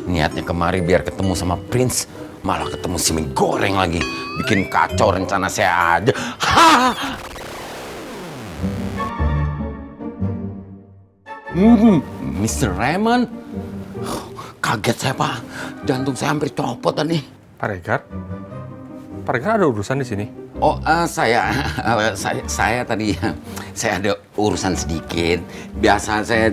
Niatnya kemari biar ketemu sama Prince, malah ketemu si mie goreng lagi. Bikin kacau rencana saya aja. Mr. Raymond. Kaget saya, Pak. Jantung saya hampir copot tadi. Pak Regar? Pak Regar ada urusan di sini? Oh, saya tadi saya ada urusan sedikit. Biasa saya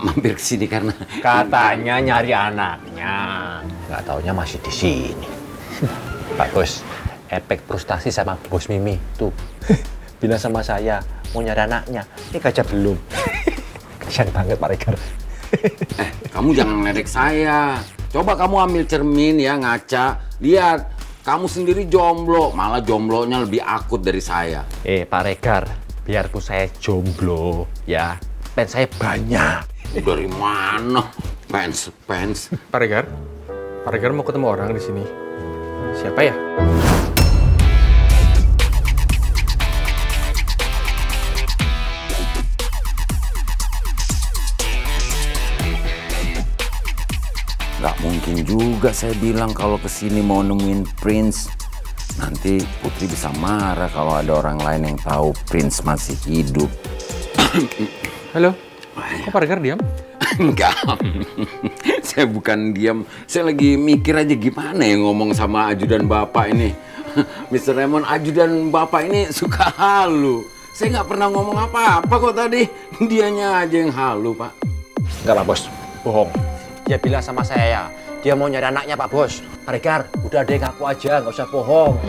mampir ke sini karena Katanya nyari anaknya. Nggak taunya masih di sini. Pak Bos, efek frustasi sama Bos Mimi. Tuh, bilang sama saya, mau nyari anaknya. Ini gajah belum. Kasian banget Pak Regar. kamu jangan ngeledek saya. Coba kamu ambil cermin ya, ngaca. Lihat, kamu sendiri jomblo. Malah jomblonya lebih akut dari saya. Pak Regar, biarpun saya jomblo, ya, fans saya banyak. Dari mana? Fans. Pak Regar? Pak Regar mau ketemu orang di sini. Siapa ya? Gak mungkin juga saya bilang kalau kesini mau nemuin Prince. Nanti Putri bisa marah kalau ada orang lain yang tahu Prince masih hidup. Halo? Kok Pak Regar diam? Enggak, saya bukan diam. Saya lagi mikir aja gimana ya ngomong sama ajudan Bapak ini. Mr. Raymond, ajudan Bapak ini suka halu. Saya nggak pernah ngomong apa-apa kok tadi. Dianya aja yang halu, Pak. Enggak Pak Bos, bohong. Dia bilang sama saya, dia mau nyari anaknya Pak Bos. Pak Regar, udah deh ngaku aja, nggak usah bohong.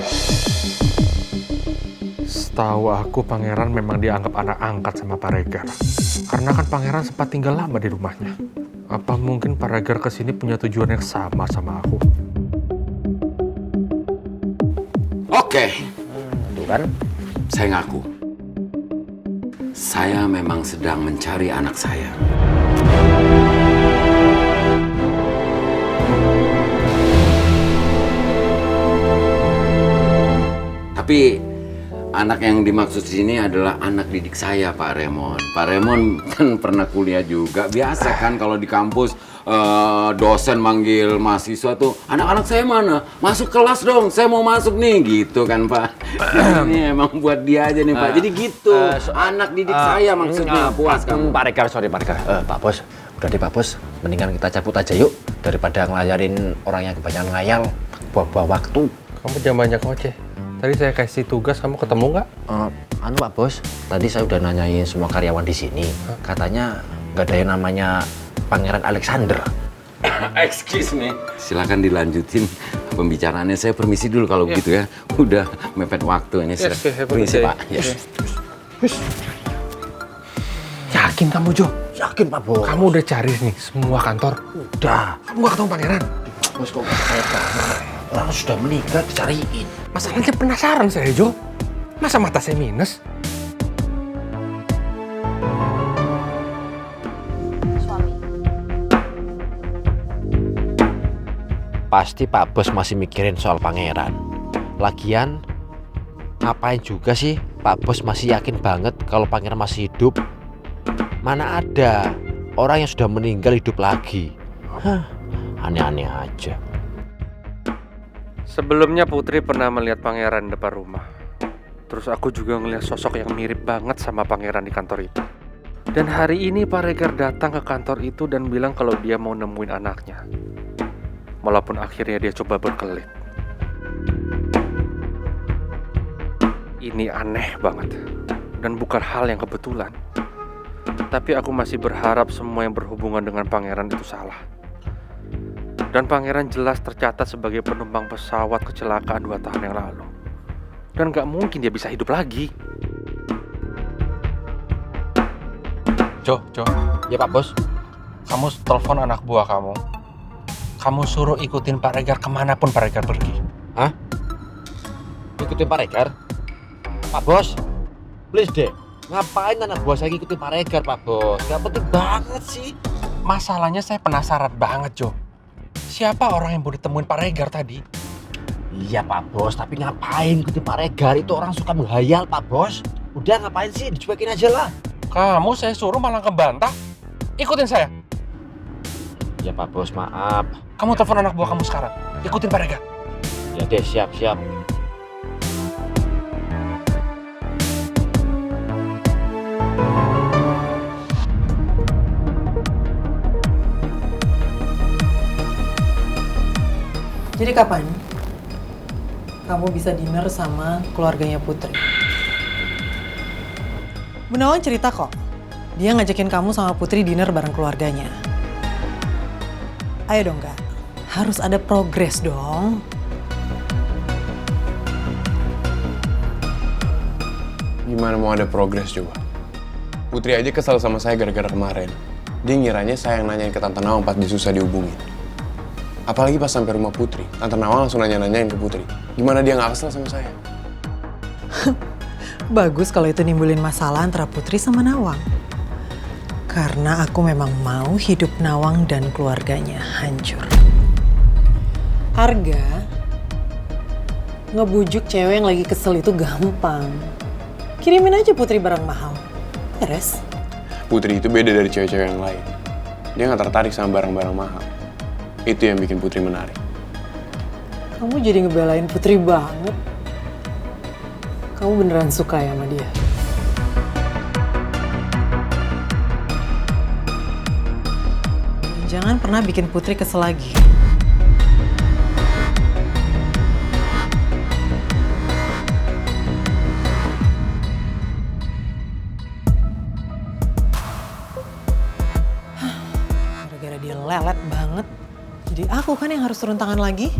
Setahu aku Pangeran memang dianggap anak angkat sama Pak Regar. Karena kan Pangeran sempat tinggal lama di rumahnya. Apa mungkin Pak Regar kesini punya tujuan yang sama aku? Oke, Tuh kan? saya ngaku. Saya memang sedang mencari anak saya. Tapi anak yang dimaksud sini adalah anak didik saya, Pak Raymond. Pak Raymond kan pernah kuliah juga. Biasa kan kalau di kampus dosen manggil mahasiswa tuh, anak-anak saya mana? Masuk kelas dong, saya mau masuk nih, gitu kan Pak. Ini emang buat dia aja nih Pak. Jadi gitu, anak didik saya maksudnya. Puas kamu? Pak Regar, sorry Pak Regar. Pak Bos, udah deh Pak Bos. Mendingan kita cabut aja yuk. Daripada ngelayarin orang yang kebanyakan ngayal, buang-buang waktu. Kamu jangan banyak ngoceh. Tadi saya kasih tugas, kamu ketemu nggak? Pak Bos, tadi saya udah nanyain semua karyawan di sini. Katanya nggak ada yang namanya Pangeran Alexander. Excuse me. Silakan dilanjutin pembicaraannya. Saya permisi dulu kalau begitu ya. Udah mepet waktu ini. Saya Permisi Pak. Yes. Yakin kamu, Jo? Yakin Pak Bos. Kamu udah cari nih semua kantor? Udah. Kamu nggak ketemu Pangeran? Bos kok nggak saya kabar? Orang sudah meninggal dicariin. Masalahnya penasaran saya, Jo. Masa mata saya minus? Suami. Pasti Pak Bos masih mikirin soal Pangeran. Lagian, ngapain juga sih Pak Bos masih yakin banget kalau Pangeran masih hidup? Mana ada orang yang sudah meninggal hidup lagi? Aneh-aneh aja. Sebelumnya Putri pernah melihat Pangeran di depan rumah. Terus aku juga ngeliat sosok yang mirip banget sama Pangeran di kantor itu. Dan hari ini Pak Regar datang ke kantor itu dan bilang kalau dia mau nemuin anaknya. Walaupun akhirnya dia coba berkelit. Ini aneh banget. Dan bukan hal yang kebetulan. Tapi aku masih berharap semua yang berhubungan dengan Pangeran itu salah. Dan Pangeran jelas tercatat sebagai penumpang pesawat kecelakaan 2 tahun yang lalu. Dan gak mungkin dia bisa hidup lagi. Jo. Ya Pak Bos. Kamu telepon anak buah kamu. Kamu suruh ikutin Pak Regar kemanapun Pak Regar pergi. Hah? Ikutin Pak Regar? Pak Bos, please deh. Ngapain anak buah saya ikutin Pak Regar, Pak Bos? Gak penting banget sih. Masalahnya saya penasaran banget, Jo. Siapa orang yang mau ditemuin Pak Regar tadi? Iya Pak Bos, tapi ngapain ikutin Pak Regar? Itu orang suka menghayal Pak Bos. Udah ngapain sih, dicuekin aja lah. Kamu saya suruh malah ngebantah. Ikutin saya. Ya Pak Bos, maaf. Kamu telepon anak buah kamu sekarang. Ikutin Pak Rega. Ya deh, siap. Jadi kapan kamu bisa dinner sama keluarganya Putri? Bu Nawang cerita kok, dia ngajakin kamu sama Putri dinner bareng keluarganya. Ayo dong Kak, harus ada progres dong. Gimana mau ada progres coba? Putri aja kesal sama saya gara-gara kemarin. Dia ngiranya saya yang nanyain ke Tante Nawang pas dia susah dihubungin. Apalagi pas sampai rumah Putri, Tante Nawang langsung nanya-nanyain ke Putri. Gimana dia nggak kesel sama saya? Bagus kalau itu nimbulin masalah antara Putri sama Nawang. Karena aku memang mau hidup Nawang dan keluarganya hancur. Harga ngebujuk cewek yang lagi kesel itu gampang. Kirimin aja Putri barang mahal. Beres. Putri itu beda dari cewek-cewek yang lain. Dia nggak tertarik sama barang-barang mahal. Itu yang bikin Putri menarik. Kamu jadi ngebelain Putri banget. Kamu beneran suka ya sama dia? Jangan pernah bikin Putri kesel lagi. Gara-gara dia lelet banget. Jadi aku kan yang harus turun tangan lagi.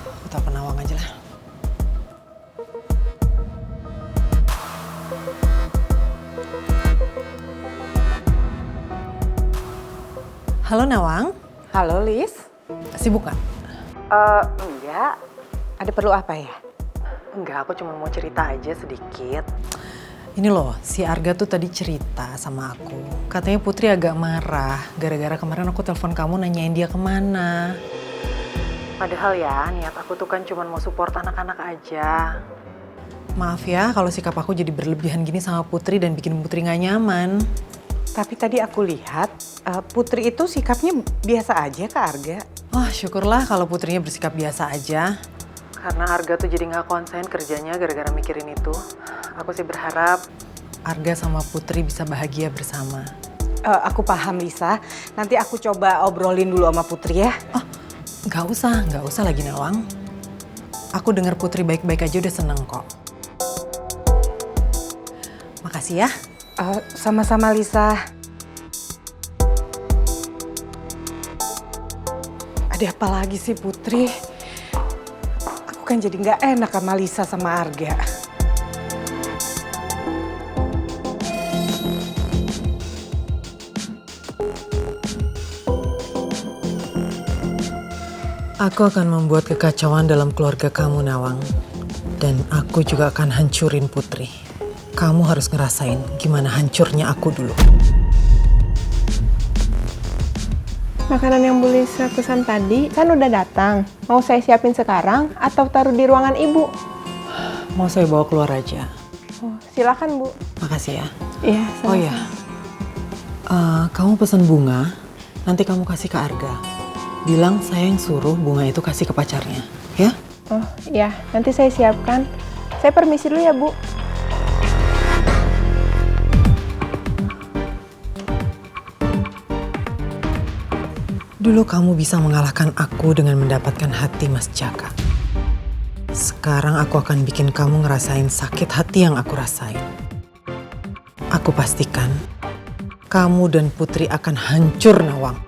Aku telepon Nawang aja lah. Halo Nawang, Halo Lis. sibuk gak? Enggak. Ada perlu apa ya? Enggak, aku cuma mau cerita aja sedikit. Ini loh, si Arga tuh tadi cerita sama aku. Katanya Putri agak marah gara-gara kemarin aku telepon kamu nanyain dia kemana. Padahal ya, niat aku tuh kan cuma mau support anak-anak aja. Maaf ya kalau sikap aku jadi berlebihan gini sama Putri dan bikin Putri gak nyaman. Tapi tadi aku lihat Putri itu sikapnya biasa aja ke Arga. Wah, syukurlah kalau Putrinya bersikap biasa aja. Karena Arga tuh jadi gak konsen kerjanya gara-gara mikirin itu. Aku sih berharap Arga sama Putri bisa bahagia bersama. Aku paham Lisa. Nanti aku coba obrolin dulu sama Putri ya. Oh, gak usah lagi Nawang. Aku dengar Putri baik-baik aja udah seneng kok. Makasih ya. Sama-sama Lisa. Ada apa lagi sih Putri? Aku kan jadi nggak enak sama Lisa sama Arga. Aku akan membuat kekacauan dalam keluarga kamu, Nawang. Dan aku juga akan hancurin Putri. Kamu harus ngerasain gimana hancurnya aku dulu. Makanan yang Bu Lisa pesan tadi kan udah datang. Mau saya siapin sekarang atau taruh di ruangan Ibu? Mau saya bawa keluar aja. Oh, silakan Bu. Makasih ya. Iya, Oh iya. Kamu pesan bunga, nanti kamu kasih ke Arga. Bilang saya yang suruh bunga itu kasih ke pacarnya, ya? Oh iya, nanti saya siapkan. Saya permisi dulu ya Bu. Dulu kamu bisa mengalahkan aku dengan mendapatkan hati Mas Jaka. Sekarang aku akan bikin kamu ngerasain sakit hati yang aku rasain. Aku pastikan kamu dan Putri akan hancur, Nawang.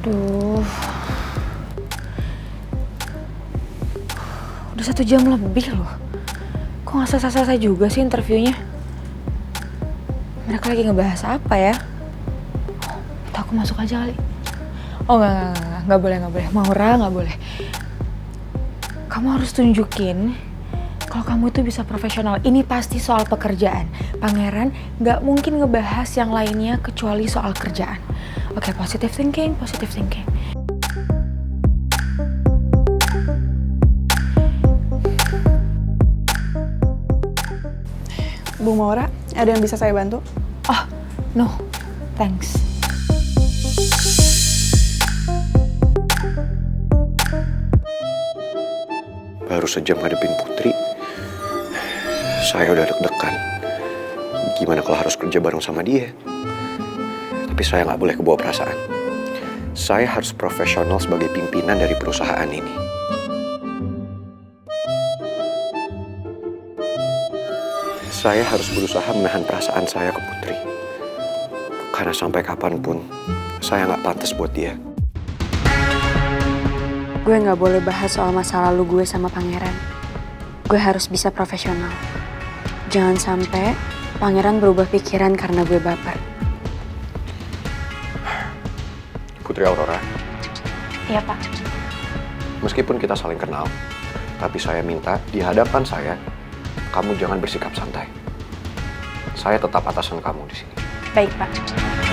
Duh, udah 1 jam lebih loh. Kok nggak selesai-selesai juga sih interviewnya? Mereka lagi ngebahas apa ya? Atau aku masuk aja kali? Oh nggak boleh. Maura nggak boleh. Kamu harus tunjukin Kalau kamu itu bisa profesional, ini pasti soal pekerjaan. Pangeran nggak mungkin ngebahas yang lainnya kecuali soal kerjaan. Oke, positive thinking, positive thinking. Bu Maura, ada yang bisa saya bantu? Oh, no, thanks. Baru sejam ngadepin Putri, saya udah deg-degan. Gimana kalau harus kerja bareng sama dia? Tapi saya nggak boleh kebawa perasaan. Saya harus profesional sebagai pimpinan dari perusahaan ini. Saya harus berusaha menahan perasaan saya ke Putri. Karena sampai kapanpun, saya nggak pantas buat dia. Gue nggak boleh bahas soal masa lalu gue sama Pangeran. Gue harus bisa profesional. Jangan sampai Pangeran berubah pikiran karena gue baper. Putri Aurora, Iya, Pak. meskipun kita saling kenal, tapi saya minta di hadapan saya, kamu jangan bersikap santai. Saya tetap atasan kamu di sini. Baik, Pak.